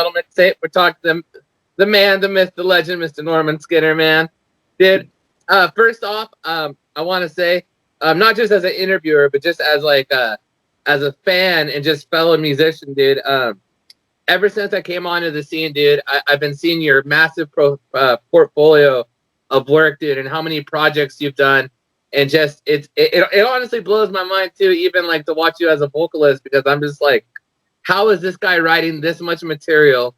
Metal Mixtape. We're talking to the man, the myth, the legend, Mr. Norman Skinner, man. Dude, first off, I want to say, not just as an interviewer, but just as as a fan and just fellow musician, dude. Ever since I came onto the scene, dude, I've been seeing your massive portfolio of work, dude, and how many projects you've done. And just it honestly blows my mind too, even like to watch you as a vocalist, because I'm just like, how is this guy writing this much material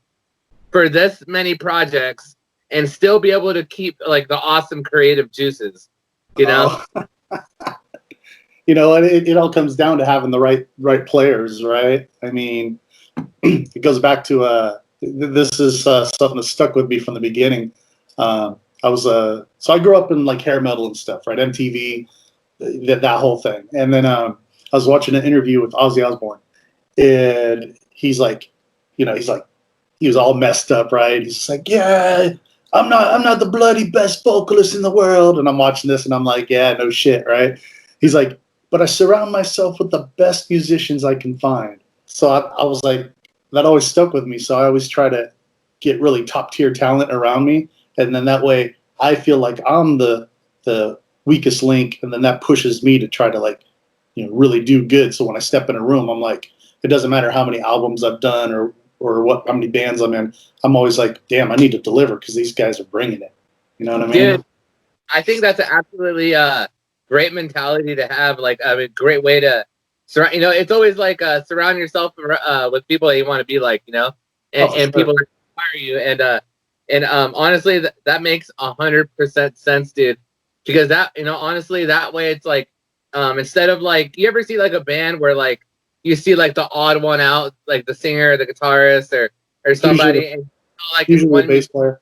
for this many projects and still be able to keep like the awesome creative juices, you know? You know, it all comes down to having the right players, right? I mean, it goes back to this is something that stuck with me from the beginning. So I grew up in like hair metal and stuff, right? MTV, that whole thing. And then I was watching an interview with Ozzy Osbourne, and he's like, he was all messed up, right? He's just like, yeah, I'm not the bloody best vocalist in the world. And I'm watching this and I'm like, yeah, no shit, right? He's like, but I surround myself with the best musicians I can find. So I was like, that always stuck with me. So I always try to get really top tier talent around me. And then that way I feel like I'm the weakest link. And then that pushes me to try to like, really do good. So when I step in a room, I'm like, it doesn't matter how many albums I've done or how many bands I'm in. I'm always like, damn, I need to deliver because these guys are bringing it. You know what I mean? Dude, I think that's an absolutely great mentality to have. Like, a great way to surround. It's always like surround yourself with people that you want to be like, and people that inspire you. And honestly, that makes 100% sense, dude. Because that, honestly, that way it's like, instead of like, you ever see like a band where like you see like the odd one out, like the singer or the guitarist or somebody, and like usually one bass player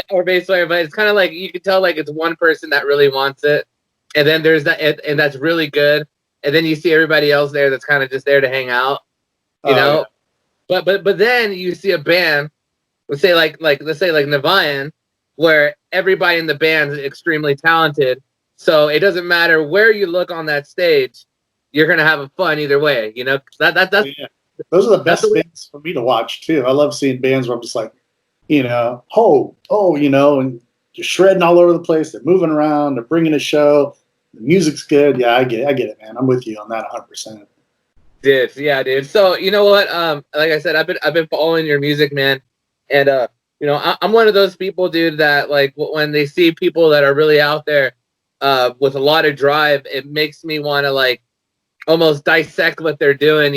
or bass player, but it's kind of like you can tell like it's one person that really wants it, and then there's that, and that's really good, and then you see everybody else there that's kind of just there to hang out, you know. Yeah. But then you see a band, let's say like NIVIANE, where everybody in the band is extremely talented, so it doesn't matter where you look on that stage, you're gonna have a fun either way, That's those are the best bands for me to watch too. I love seeing bands where I'm just like, and just shredding all over the place. They're moving around. They're bringing a show. The music's good. Yeah, I get it, man. I'm with you on that 100%. Dude, yeah, dude. So you know what? Like I said, I've been following your music, man, and I'm one of those people, dude, that like when they see people that are really out there, with a lot of drive, it makes me want to like almost dissect what they're doing,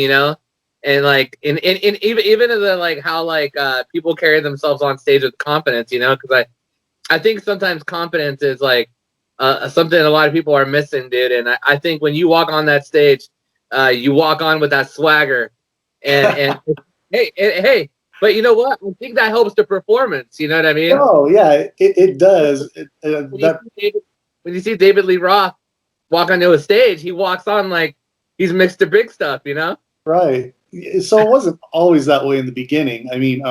and like in even the like how like people carry themselves on stage with confidence, because I think sometimes confidence is like something a lot of people are missing, dude. And I think when you walk on that stage, you walk on with that swagger, and hey, but you know what? I think that helps the performance. You know what I mean? Oh yeah, it does. When you see David Lee Roth walk onto a stage, he walks on like he's Mr. Big Stuff, Right. So it wasn't always that way in the beginning. I mean,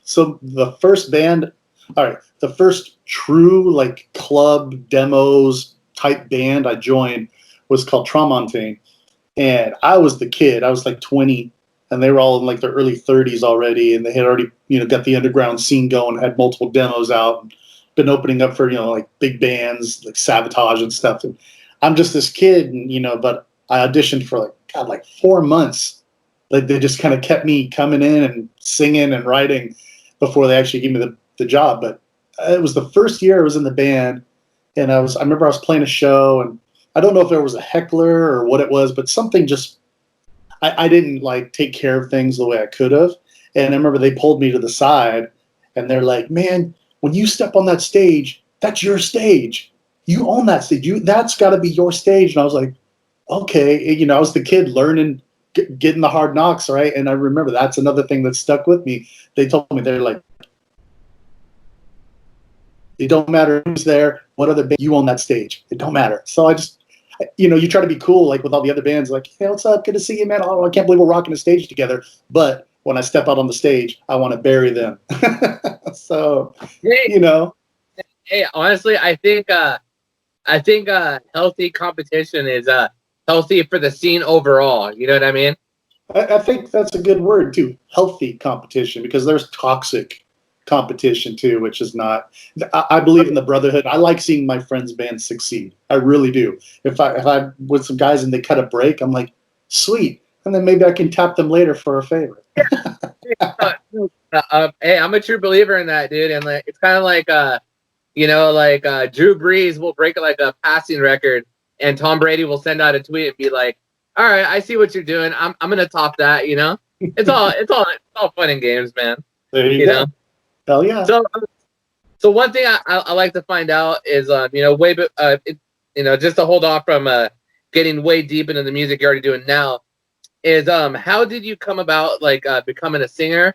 so the first true like club demos type band I joined was called III-Vocalist, and I was the kid. I was like 20, and they were all in like their early 30s already, and they had already got the underground scene going, had multiple demos out, and been opening up for like big bands like Sabotage and stuff. And I'm just this kid, and but I auditioned for like 4 months. Like they just kind of kept me coming in and singing and writing before they actually gave me the job. But it was the first year I was in the band, and I remember I was playing a show, and I don't know if there was a heckler or what it was, but something just I didn't like take care of things the way I could have. And I remember they pulled me to the side, and they're like, "Man, when you step on that stage, that's your stage. You own that stage. That's got to be your stage." And I was like, okay, I was the kid learning, getting the hard knocks, right? And I remember that's another thing that stuck with me. They told me, they're like, it don't matter who's there, what other band, you own that stage. It don't matter. So I just, you try to be cool, like with all the other bands, like, hey, what's up? Good to see you, man. Oh, I can't believe we're rocking a stage together. But when I step out on the stage, I want to bury them. So, Hey, honestly, I think healthy competition is healthy for the scene overall. You know what I mean? I think that's a good word too. Healthy competition, because there's toxic competition too, which is not. I believe in the brotherhood. I like seeing my friends' bands succeed. I really do. If I with some guys and they cut a break, I'm like, sweet, and then maybe I can tap them later for a favor. Hey, I'm a true believer in that, dude. And like, it's kind of like, Drew Brees will break like a passing record, and Tom Brady will send out a tweet and be like, "All right, I see what you're doing. I'm gonna top that." You know, it's all fun and games, man. There you go. Hell yeah. So one thing I like to find out is, just to hold off from getting way deep into the music you're already doing now, is how did you come about like becoming a singer?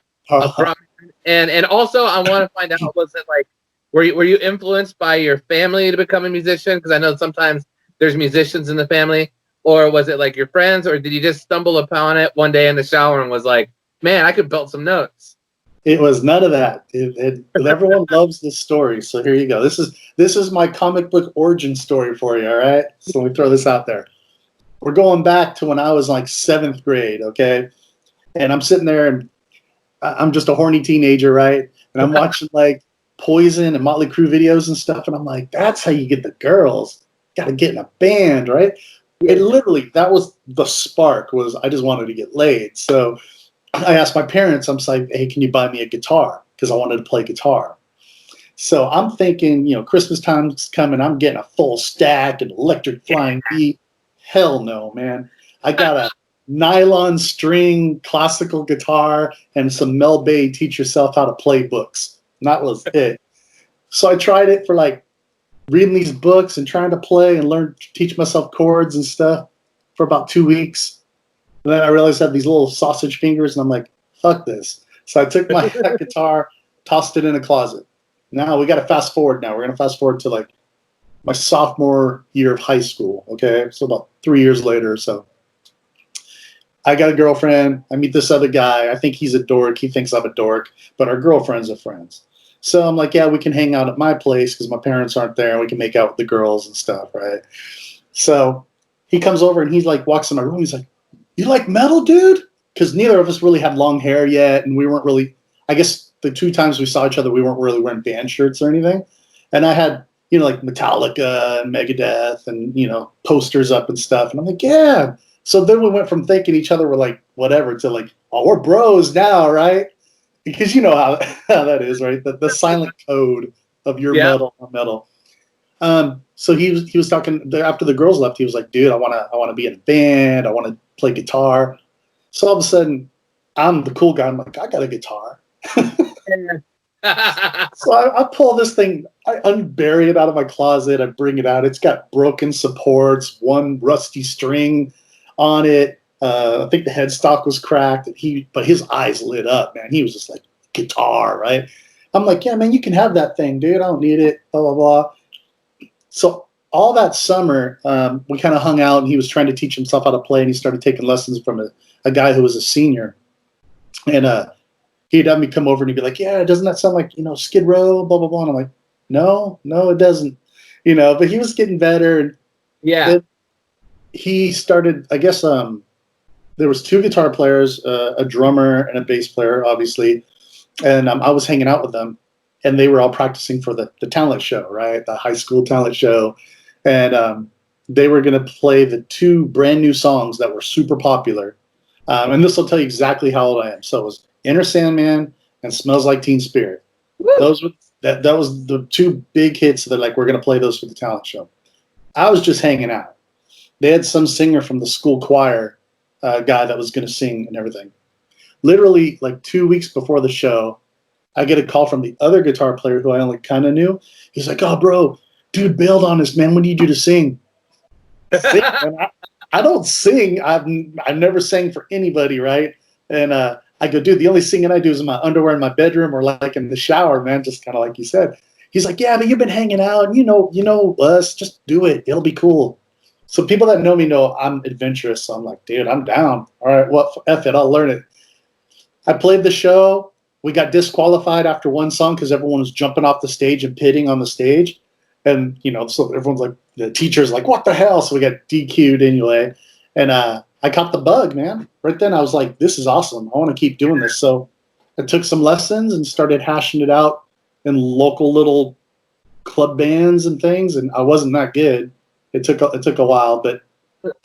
And also I want to find out, was it like, were you influenced by your family to become a musician? Because I know sometimes there's musicians in the family, or was it like your friends, or did you just stumble upon it one day in the shower and was like, man, I could belt some notes? It was none of that. Everyone loves this story, so here you go. This is my comic book origin story for you. All right, so let me throw this out there. We're going back to when I was like 7th grade, okay? And I'm sitting there, and I'm just a horny teenager, right? And I'm watching like Poison and Motley Crue videos and stuff, and I'm like, that's how you get the girls. Got to get in a band, right? It literally, that was the spark. Was I just wanted to get laid. So I asked my parents, I'm like, hey, can you buy me a guitar? Because I wanted to play guitar. So I'm thinking, Christmas time's coming. I'm getting a full stack and electric flying beat. Hell no, man. I got a nylon string classical guitar and some Mel Bay teach yourself how to play books. And that was it. So I tried it for like reading these books and trying to play and teach myself chords and stuff for about 2 weeks. And then I realized I had these little sausage fingers, and I'm like, fuck this. So I took my guitar, tossed it in a closet. Now we got to fast forward now. We're going to fast forward to like my sophomore year of high school, okay? So about 3 years later or so. I got a girlfriend. I meet this other guy. I think he's a dork. He thinks I'm a dork, but our girlfriends are friends. So I'm like, yeah, we can hang out at my place because my parents aren't there, and we can make out with the girls and stuff, right? So he comes over, and he's like, walks in my room. He's like, you like metal, dude? Because neither of us really had long hair yet, and we weren't really, I guess the 2 times we saw each other, we weren't really wearing band shirts or anything. And I had, like Metallica and Megadeth and, posters up and stuff. And I'm like, yeah. So then we went from thinking each other were like whatever to like, oh, we're bros now, right? Because you know how that is, right? The silent code of your metal. So he was talking after the girls left. He was like, dude, I want to be in a band. I want to play guitar. So all of a sudden, I'm the cool guy. I'm like, I got a guitar. So I pull this thing, I unbury it out of my closet. I bring it out. It's got broken supports, one rusty string on it. I think the headstock was cracked. But his eyes lit up, man. He was just like, guitar, right? I'm like, yeah, man, you can have that thing, dude. I don't need it, blah, blah, blah. So all that summer, we kind of hung out, and he was trying to teach himself how to play, and he started taking lessons from a guy who was a senior. And he'd have me come over, and he'd be like, yeah, doesn't that sound like, Skid Row, blah, blah, blah. And I'm like, no, it doesn't. But he was getting better. And yeah. He started, I guess, there was 2 guitar players, a drummer and a bass player, obviously. And I was hanging out with them. And they were all practicing for the talent show, right? The high school talent show. And they were going to play the 2 brand new songs that were super popular. And this will tell you exactly how old I am. So it was Inner Sandman and Smells Like Teen Spirit. Woo! That was the 2 big hits that like, we're going to play those for the talent show. I was just hanging out. They had some singer from the school choir guy that was going to sing and everything. Literally like 2 weeks before the show, I get a call from the other guitar player who I only kind of knew. He's like, oh, bro, dude bailed on us, man. We need you to sing. I don't sing. I've never sang for anybody, right? And I go, dude, the only singing I do is in my underwear in my bedroom or like in the shower, man, just kind of like you said. He's like, yeah, but you've been hanging out, and you know us. Just do it. It'll be cool. So people that know me know I'm adventurous. So I'm like, dude, I'm down. All right, well, F it. I'll learn it. I played the show. We got disqualified after one song because everyone was jumping off the stage and pitting on the stage. And, so everyone's like, the teacher's like, what the hell? So we got DQ'd anyway. And I caught the bug, man. Right then I was like, this is awesome. I want to keep doing this. So I took some lessons and started hashing it out in local little club bands and things. And I wasn't that good. It took a while, but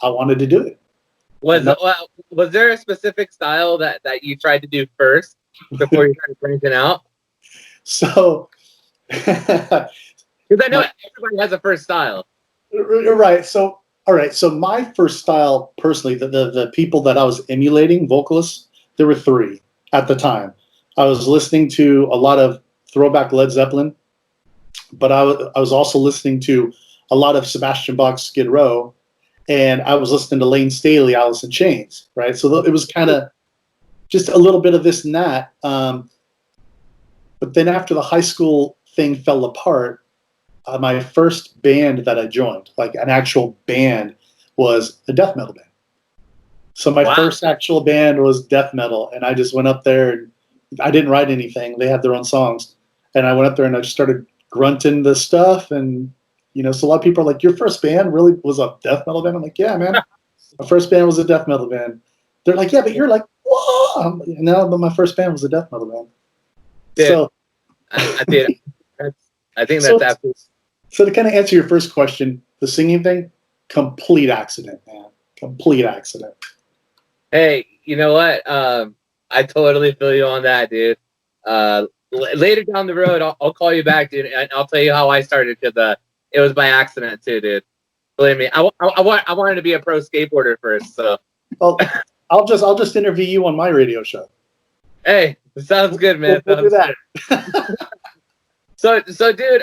I wanted to do it. Was there a specific style that you tried to do first before you started branching out? So, because I know everybody has a first style. Right. So, all right. So my first style, personally, the people that I was emulating, vocalists, there were three at the time. I was listening to a lot of throwback Led Zeppelin, but I was also listening to a lot of Sebastian Bach's Skid Row, and I was listening to Lane Staley, Alice in Chains, right? So it was kind of just a little bit of this and that. But then after the high school thing fell apart, my first band that I joined, like an actual band, was a death metal band. So my first actual band was death metal, and I just went up there, and I didn't write anything. They had their own songs, and I went up there and I just started grunting the stuff. And so a lot of people are like, "Your first band really was a death metal band?" I'm like, "Yeah, man, my first band was a death metal band." They're like, "Yeah, but you're like, whoa!" No, but my first band was a death metal band. Dude, so I think that's absolutely. So to kind of answer your first question, the singing thing, complete accident, man. Complete accident. Hey, you know what? I totally feel you on that, dude. Later down the road, I'll call you back, dude, and I'll tell you how I started, because it was by accident too, dude. Believe me, I wanted to be a pro skateboarder first, so. Well, I'll just interview you on my radio show. Hey, sounds good, man. We'll do that. So, dude,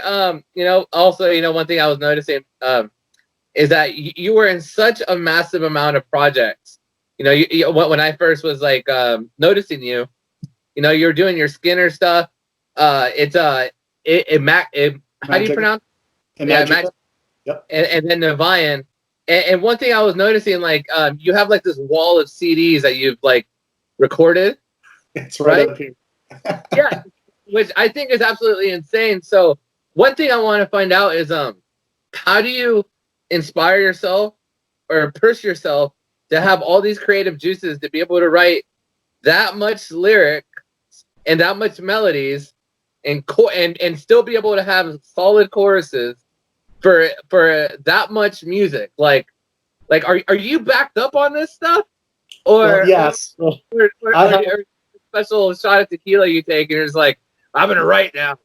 also, one thing I was noticing, is that you were in such a massive amount of projects. When I first was like noticing you, you were doing your Skinner stuff. How do you pronounce it? IMAGIKA. Yep. And then NIVIANE. And one thing I was noticing, like, you have like this wall of CDs that you've like recorded. It's right up here. Yeah, which I think is absolutely insane. So one thing I want to find out is, how do you inspire yourself or push yourself to have all these creative juices to be able to write that much lyric and that much melodies and still be able to have solid choruses for that much music? Like are you backed up on this stuff, or yes, or special shot of tequila you take and you're just like, I'm gonna write now,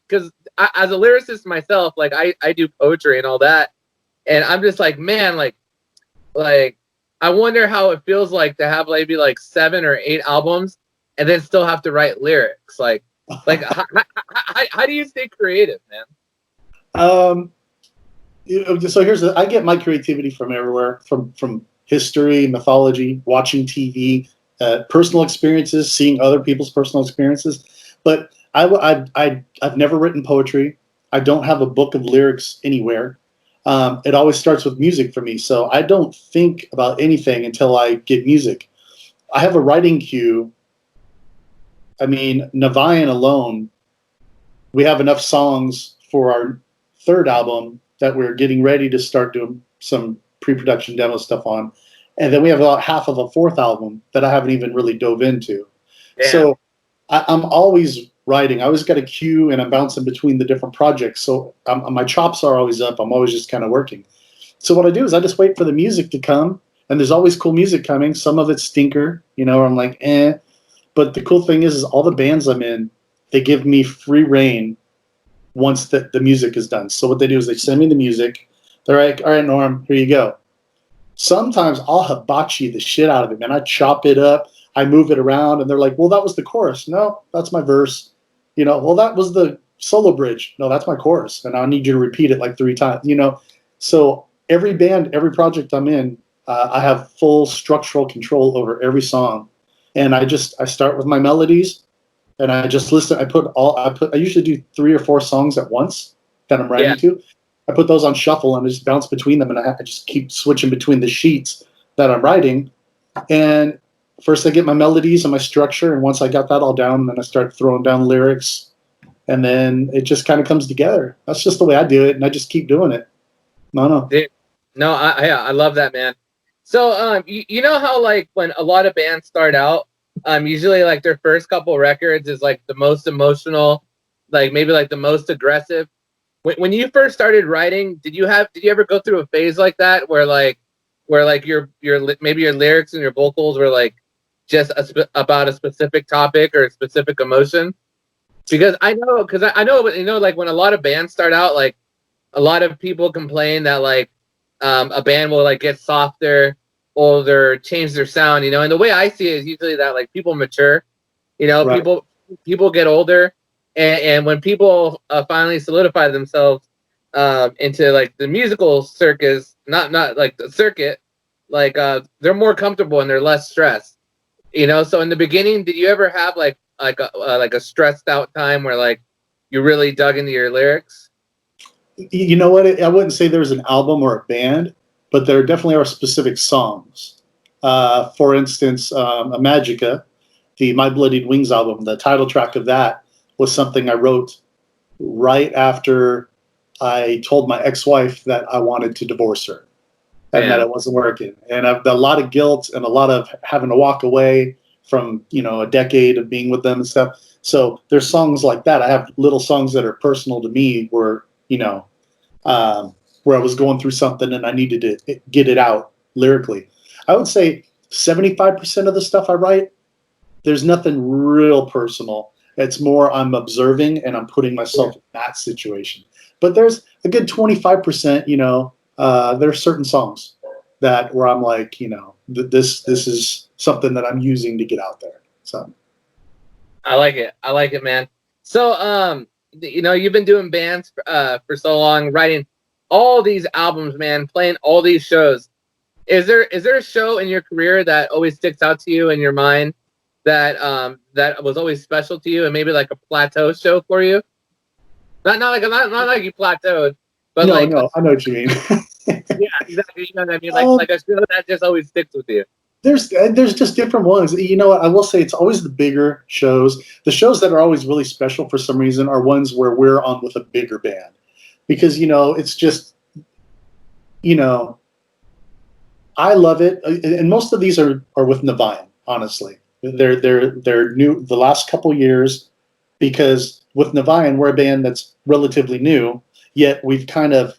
because as a lyricist myself, like I do poetry and all that, and I'm just like, man, like I wonder how it feels like to have maybe like 7 or 8 albums and then still have to write lyrics. Like how do you stay creative, man? So I get my creativity from everywhere, from history, mythology, watching TV, personal experiences, seeing other people's personal experiences. But I've never written poetry. I don't have a book of lyrics anywhere. It always starts with music for me. So I don't think about anything until I get music. I have a writing queue. I mean, NIVIANE alone, we have enough songs for our 3rd album that we're getting ready to start doing some pre-production demo stuff on. And then we have about half of a 4th album that I haven't even really dove into. Damn. So I'm always writing. I always got a queue, and I'm bouncing between the different projects. So my chops are always up. I'm always just kind of working. So what I do is I just wait for the music to come, and there's always cool music coming. Some of it's stinker, I'm like, eh. But the cool thing is all the bands I'm in, they give me free reign once the music is done. So what they do is they send me the music. They're like, all right, Norm, here you go. Sometimes I'll hibachi the shit out of it, man. I chop it up. I move it around, and they're like, well, that was the chorus. No, that's my verse. Well, that was the solo bridge. No, that's my chorus, and I need you to repeat it like 3 times. So every band, every project I'm in, I have full structural control over every song, and I start with my melodies, and I just listen. I usually do 3 or 4 songs at once that I'm writing to. I put those on shuffle and I just bounce between them, and I just keep switching between the sheets that I'm writing. And first I get my melodies and my structure, and once I got that all down, then I start throwing down lyrics, and then it just kind of comes together. That's just the way I do it, and I just keep doing it. No. Dude, No, I love that, man. So you know how like when a lot of bands start out, usually like their first couple records is like the most emotional, like maybe like the most aggressive. When you first started writing, did you ever go through a phase like that where like maybe your lyrics and your vocals were like just about a specific topic or a specific emotion? Because I know, you know, like when a lot of bands start out, like a lot of people complain that like a band will like get softer, older, change their sound, you know. And the way I see it is usually that like people mature, you know, Right. people get older, and when people finally solidify themselves into like the musical circus, not like the circuit, like they're more comfortable and they're less stressed, you know. So in the beginning, did you ever have like a stressed out time where like you really dug into your lyrics? You know what? I wouldn't say there's an album or a band, but there definitely are specific songs. For instance, IMAGIKA, the My Bloodied Wings album, the title track of that was something I wrote right after I told my ex-wife that I wanted to divorce her and that Man, it wasn't working. And I've done a lot of guilt and a lot of having to walk away from, you know, a decade of being with them and stuff. So there's songs like that. I have little songs that are personal to me where, you know, where I was going through something and I needed to get it out lyrically. I would say 75% of the stuff I write, there's nothing real personal. It's more I'm observing and I'm putting myself in that situation. But there's a good 25%, you know, there are certain songs that where I'm like, you know, this is something that I'm using to get out there. So I like it. I like it, man. So, you know, you've been doing bands for so long, writing all these albums, man, playing all these shows. Is there a show in your career that always sticks out to you in your mind that was always special to you and maybe like a plateau show for you? Not like you plateaued, but no, like no, I know what you mean. yeah, exactly. You know what I mean? um, Like a show that just always sticks with you. there's just different ones. You know what? I will say it's always the bigger shows. The shows that are always really special for some reason are ones where we're on with a bigger band, because you know it's just, you know, I love it, and most of these are with NIVIANE. Honestly, they're new the last couple years, because with NIVIANE we're a band that's relatively new, yet we've kind of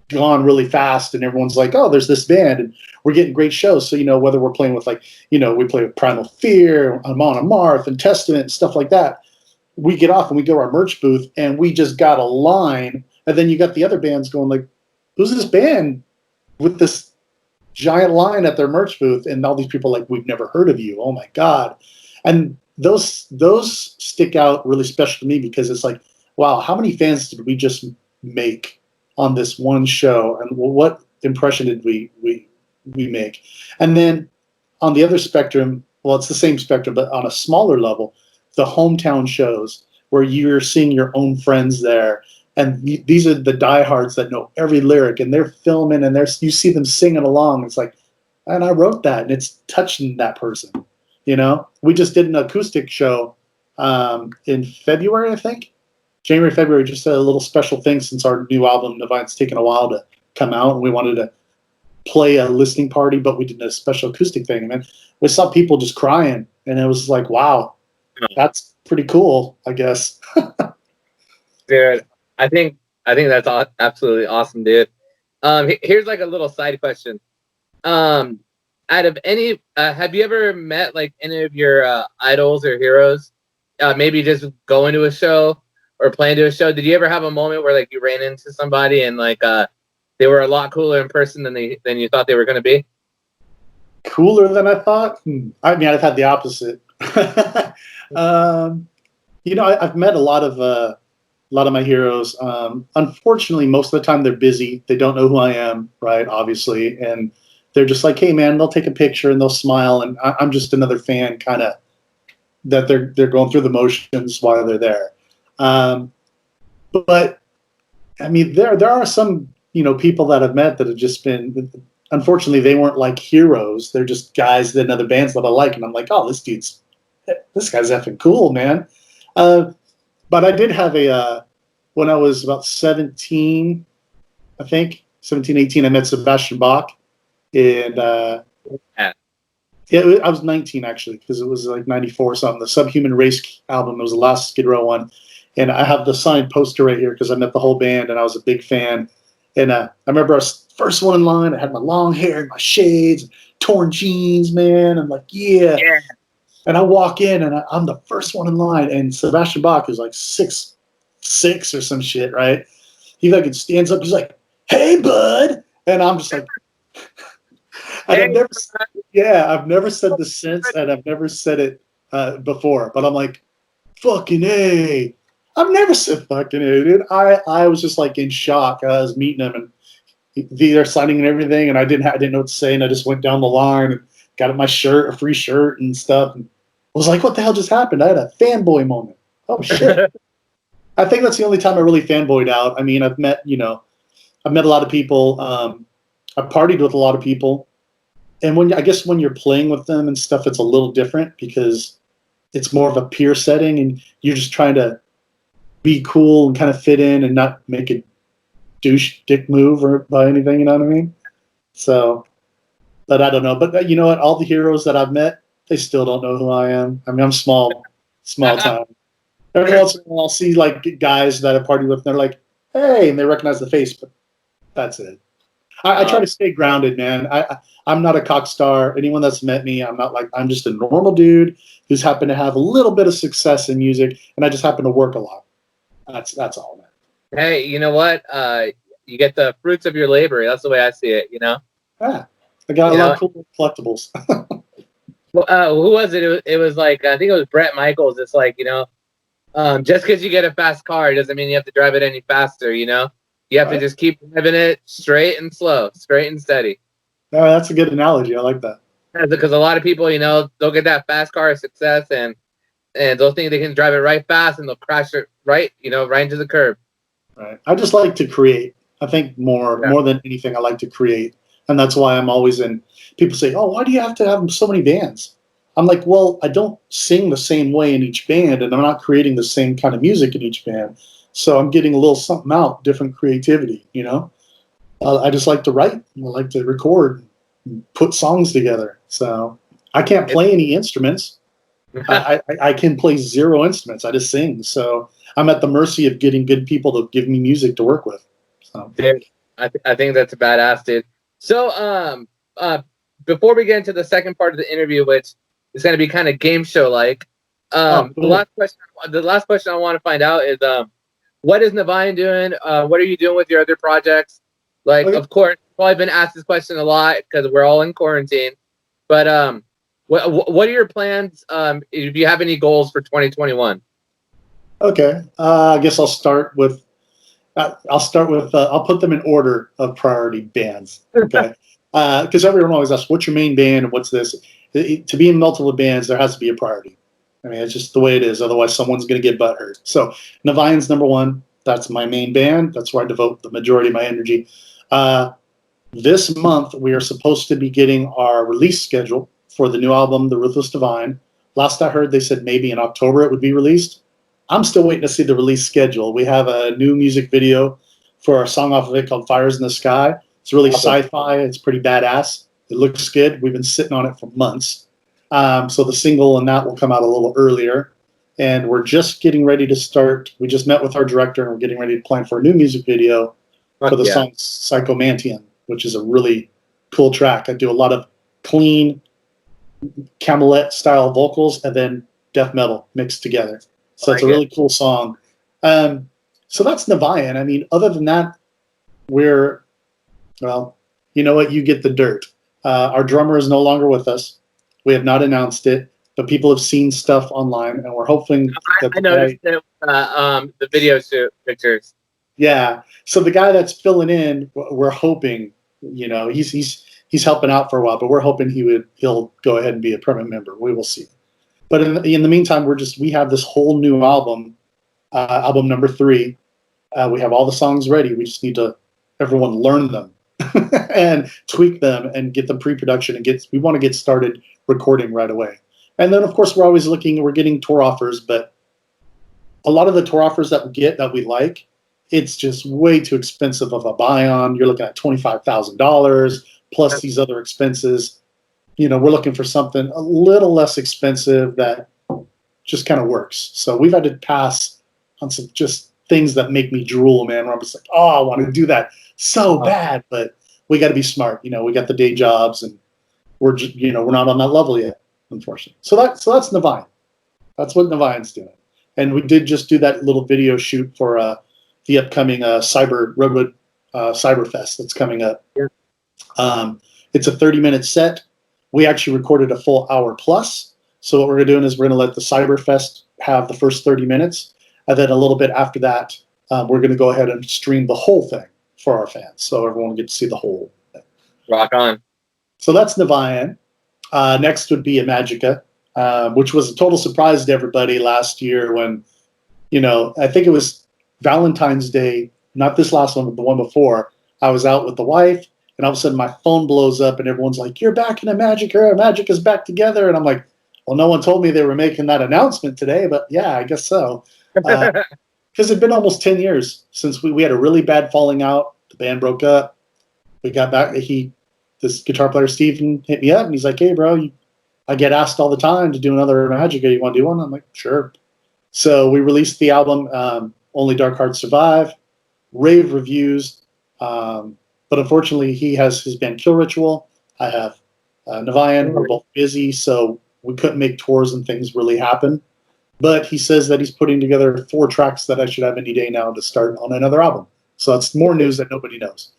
gone really fast and everyone's like, oh, there's this band and we're getting great shows. So, you know, whether we're playing with like, you know, we play with Primal Fear, Amon Amarth and Testament and stuff like that, we get off and we go to our merch booth and we just got a line. And then you got the other bands going like, who's this band with this giant line at their merch booth? And all these people like, we've never heard of you. Oh my God. And those stick out really special to me because it's like, wow, how many fans did we just make on this one show, and what impression did we make? And then on the other spectrum, well, it's the same spectrum, but on a smaller level, the hometown shows where you're seeing your own friends there, and these are the diehards that know every lyric, and they're filming, and you see them singing along. It's like, and I wrote that, and it's touching that person. You know, we just did an acoustic show in February, I think. January, February, just a little special thing since our new album, NIVIANE's taken a while to come out, and we wanted to play a listening party, but we did a special acoustic thing. And we saw people just crying, and it was like, wow, that's pretty cool, I guess. Dude, I think that's absolutely awesome, dude. Here's like a little side question. Um, Out of any, have you ever met like any of your idols or heroes? Maybe just going to a show or playing to a show. Did you ever have a moment where like you ran into somebody and like they were a lot cooler in person than you thought they were going to be? Cooler than I thought? I mean, I've had the opposite. You know, I've met a lot of my heroes. Unfortunately, most of the time they're busy. They don't know who I am, right? Obviously, and they're just like, "Hey, man," they'll take a picture and they'll smile, and I'm just another fan, kind of that they're going through the motions while they're there. But I mean, there are some, you know, people that I've met that have just been. Unfortunately, they weren't like heroes. They're just guys that in other bands that I like, and I'm like, oh, this guy's effing cool, man. But I did have when I was about 17, I think, 17, 18, I met Sebastian Bach. And yeah, I was 19 actually, because it was like 94 or something. The Subhuman Race album, it was the last Skid Row one. And I have the signed poster right here because I met the whole band and I was a big fan. And I remember I was first one in line. I had my long hair and my shades, torn jeans, man. I'm like, yeah. And I walk in and I'm the first one in line. And Sebastian Bach is like 6'6" or some shit, right? He fucking stands up. He's like, "Hey, bud," and I'm just like, and I've never said this since, and I've never said it before. But I'm like, "Fucking A." I've never said "fucking A," dude. I was just like in shock. I was meeting him, and they're signing and everything, and I didn't know what to say, and I just went down the line and got my shirt, a free shirt, and stuff. And I was like, "What the hell just happened?" I had a fanboy moment. Oh shit. I think that's the only time I really fanboyed out. I mean, I've met a lot of people. I've partied with a lot of people, and when you're playing with them and stuff, it's a little different because it's more of a peer setting, and you're just trying to be cool and kind of fit in and not make a douche dick move or by anything. You know what I mean? So, but I don't know. But you know what? All the heroes that I've met, they still don't know who I am. I mean, I'm small time. Every once in a while, I'll see like guys that I party with, and they're like, "Hey," and they recognize the face, but that's it. I try to stay grounded, man. I'm not a cock star. Anyone that's met me, I'm just a normal dude who's happened to have a little bit of success in music, and I just happen to work a lot. That's all, man. Hey, you know what? You get the fruits of your labor. That's the way I see it. You know. Yeah, I got a lot of cool collectibles. Well, who was it? It was like I think it was Bret Michaels. It's like just because you get a fast car doesn't mean you have to drive it any faster. You know, you have to just keep driving it straight and slow, straight and steady. Oh, that's a good analogy. I like that. Because a lot of people, they'll get that fast car success and they'll think they can drive it right fast and they'll crash it right into the curb. Right. I just like to create. I think more than anything, I like to create, and that's why I'm always in. People say, "Oh, why do you have to have so many bands?" I'm like, well, I don't sing the same way in each band, and I'm not creating the same kind of music in each band. So I'm getting a little something out, different creativity, I just like to write. I like to record, and put songs together. So I can't play any instruments. I can play 0 instruments. I just sing. So I'm at the mercy of getting good people to give me music to work with. So. Dude, I think that's a badass, dude. So before we get into the second part of the interview, which is going to be kind of game show like. Cool. The last question I want to find out is, what is NIVIANE doing? What are you doing with your other projects? Like, Of course, probably been asked this question a lot because we're all in quarantine. But what are your plans? If you have any goals for 2021? Okay, I guess I'll start with. I'll put them in order of priority bands. Okay, because everyone always asks, "What's your main band and what's this?" To be in multiple bands, there has to be a priority. I mean, it's just the way it is. Otherwise, someone's going to get butthurt. So, NIVIANE's number one. That's my main band. That's where I devote the majority of my energy. This month, we are supposed to be getting our release schedule for the new album, The Ruthless Divine. Last I heard, they said maybe in October it would be released. I'm still waiting to see the release schedule. We have a new music video for our song off of it called Fires in the Sky. It's really sci-fi. It's pretty badass. It looks good. We've been sitting on it for months. So the single and that will come out a little earlier. And we're just getting ready to start. We just met with our director and we're getting ready to plan for a new music video for the song Psychomantium, which is a really cool track. I do a lot of clean Camelot style vocals and then death metal mixed together. So it's a really cool song. So that's NIVIANE. I mean, other than that, you know what? You get the dirt. Our drummer is no longer with us. We have not announced it, but people have seen stuff online, and we're hoping that I noticed the video shoot pictures. Yeah. So the guy that's filling in, we're hoping, he's helping out for a while, but we're hoping he'll go ahead and be a permanent member. We will see. But in the meantime, we have this whole new album, album number 3. We have all the songs ready. We just need everyone learn them and tweak them and get them pre-production we want to get started recording right away. And then of course we're getting tour offers, but a lot of the tour offers that we like it's just way too expensive of a buy-on. You're looking at $25,000 plus these other expenses. You know, we're looking for something a little less expensive that just kind of works. So we've had to pass on some just things that make me drool, man. Where I'm just like, oh, I want to do that so bad, but we got to be smart. You know, we got the day jobs, and we're just, you know, we're not on that level yet, unfortunately. So that's NIVIANE. That's what NIVIANE's doing. And we did just do that little video shoot for the upcoming Redwood Cyberfest that's coming up. Yeah. It's a 30-minute set. We actually recorded a full hour plus. So what we're doing is we're going to let the Cyberfest have the first 30 minutes. And then a little bit after that, we're going to go ahead and stream the whole thing for our fans. So everyone will get to see the whole thing. Rock on. So that's NIVIANE. Next would be IMAGIKA, which was a total surprise to everybody last year when, you know, I think it was Valentine's Day, not this last one, but the one before. I was out with the wife, and all of a sudden my phone blows up, and everyone's like, "You're back in IMAGIKA. IMAGIKA's back together." And I'm like, well, no one told me they were making that announcement today, but yeah, I guess so. Because it'd been almost 10 years since we had a really bad falling out. The band broke up. We got back. This guitar player, Steven, hit me up, and he's like, "Hey, bro, I get asked all the time to do another IMAGIKA. You want to do one?" I'm like, "Sure." So we released the album, Only Dark Hearts Survive, rave reviews. But unfortunately, he has his band Kill Ritual. I have NIVIANE. We're both busy, so we couldn't make tours and things really happen. But he says that he's putting together 4 tracks that I should have any day now to start on another album. So that's more news that nobody knows.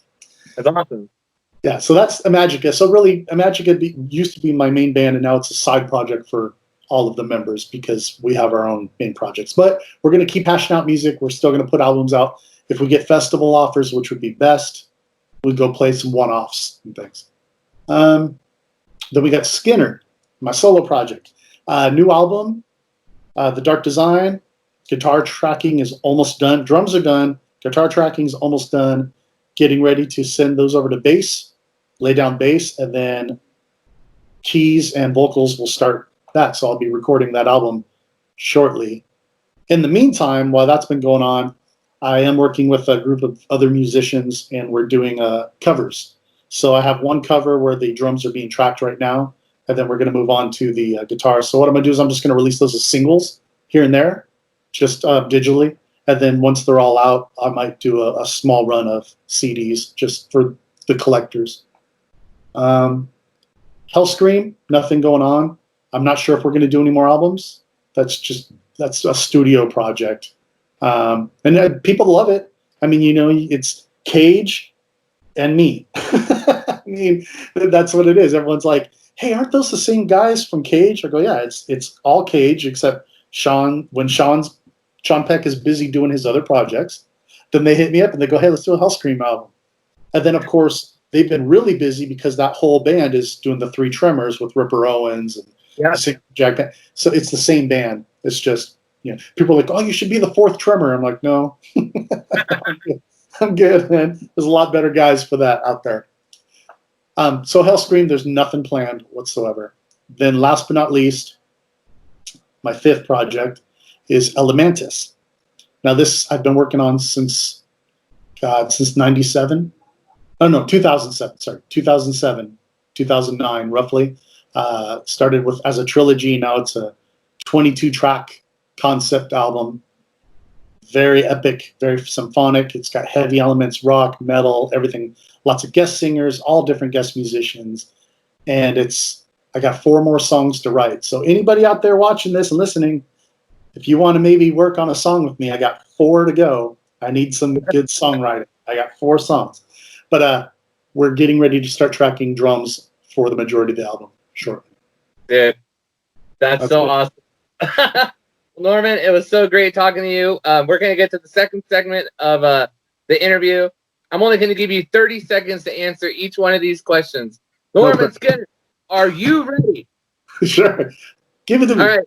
That's awesome. Yeah, so that's IMAGIKA. So really, IMAGIKA used to be my main band, and now it's a side project for all of the members because we have our own main projects. But we're going to keep hashing out music. We're still going to put albums out. If we get festival offers, which would be best, we'd go play some one-offs and things. Then we got Skinner, my solo project. New album, The Dark Design. Guitar tracking is almost done. Drums are done. Guitar tracking is almost done. Getting ready to send those over to bass, lay down bass, and then keys and vocals will start that. So I'll be recording that album shortly. In the meantime, while that's been going on, I am working with a group of other musicians, and we're doing covers. So I have one cover where the drums are being tracked right now, and then we're going to move on to the guitar. So what I'm going to do is I'm just going to release those as singles here and there, just digitally. And then once they're all out, I might do a small run of CDs just for the collectors. Hellscream, nothing going on. I'm not sure if we're going to do any more albums. That's a studio project. And people love it. I mean, you know, it's Cage and me. I mean, that's what it is. Everyone's like, "Hey, aren't those the same guys from Cage?" I go, "Yeah, it's all Cage except Sean. When Sean Peck is busy doing his other projects, then they hit me up and they go, 'Hey, let's do a Hellscream album.'" And then, of course, they've been really busy because that whole band is doing the 3 Tremors with Ripper Owens and Jack. So it's the same band. It's just, you know, people are like, "Oh, you should be the 4th Tremor." I'm like, "No, I'm good, man. There's a lot better guys for that out there." So Hellscream, there's nothing planned whatsoever. Then last but not least, my 5th project is Elementis. Now this I've been working on since 97. Oh no, 2007. Sorry, 2007, 2009, roughly. Started with as a trilogy. Now it's a 22-track concept album. Very epic, very symphonic. It's got heavy elements, rock, metal, everything. Lots of guest singers, all different guest musicians. And I got 4 more songs to write. So anybody out there watching this and listening, if you want to maybe work on a song with me, I got 4 to go. I need some good songwriting. I got 4 songs. But we're getting ready to start tracking drums for the majority of the album shortly. Dude, that's so awesome. Norman, it was so great talking to you. We're going to get to the second segment of the interview. I'm only going to give you 30 seconds to answer each one of these questions. Norman Skinner, are you ready? Sure. Give it to me. All right.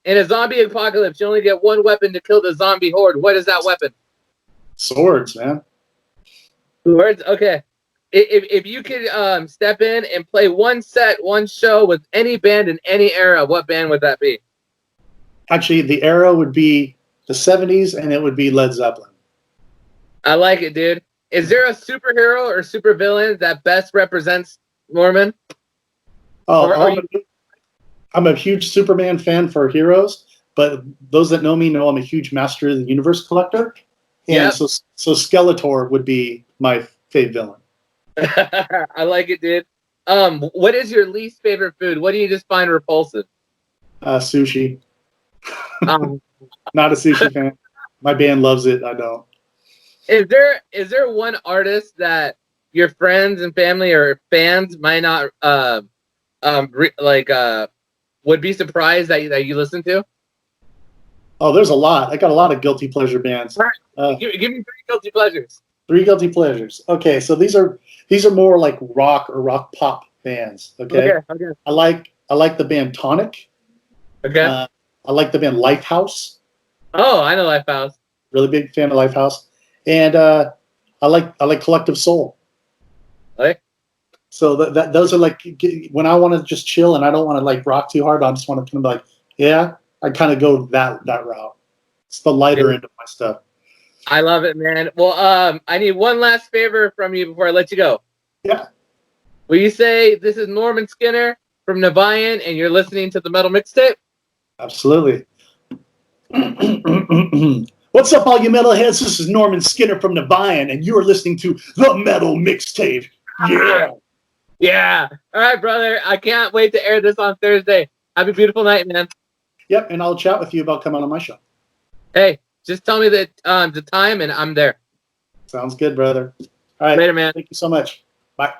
In a zombie apocalypse, you only get 1 weapon to kill the zombie horde. What is that weapon? Swords, man. Swords? Okay. If you could step in and play one set, one show with any band in any era, what band would that be? Actually, the era would be the 70s, and it would be Led Zeppelin. I like it, dude. Is there a superhero or supervillain that best represents Norman? I'm a huge Superman fan for heroes, but those that know me know I'm a huge Master of the Universe collector. And so Skeletor would be my fave villain. I like it, dude. What is your least favorite food? What do you just find repulsive? Sushi. Not a sushi fan. My band loves it. I don't. Is there one artist that your friends and family or fans might not would be surprised that you listen to? Oh, there's a lot. I got a lot of guilty pleasure bands. Give me 3 guilty pleasures. 3 guilty pleasures. Okay, so these are more like rock or rock pop bands. Okay. I like the band Tonic. Okay. I like the band Lifehouse. Oh, I know Lifehouse. Really big fan of Lifehouse. And I like Collective Soul. Okay. So those are like when I want to just chill and I don't want to like rock too hard. I just want to kind of like, yeah, I kind of go that route. It's the lighter end of my stuff. I love it, man. Well, I need one last favor from you before I let you go. Yeah. Will you say this is Norman Skinner from NIVIANE and you're listening to the Metal Mixtape? Absolutely. What's up, all you metalheads? This is Norman Skinner from NIVIANE, and you are listening to the Metal Mixtape. Yeah. Yeah. All right, brother. I can't wait to air this on Thursday. Have a beautiful night, man. Yep, and I'll chat with you about coming on my show. Hey, just tell me the time, and I'm there. Sounds good, brother. All right. Later, man. Thank you so much. Bye.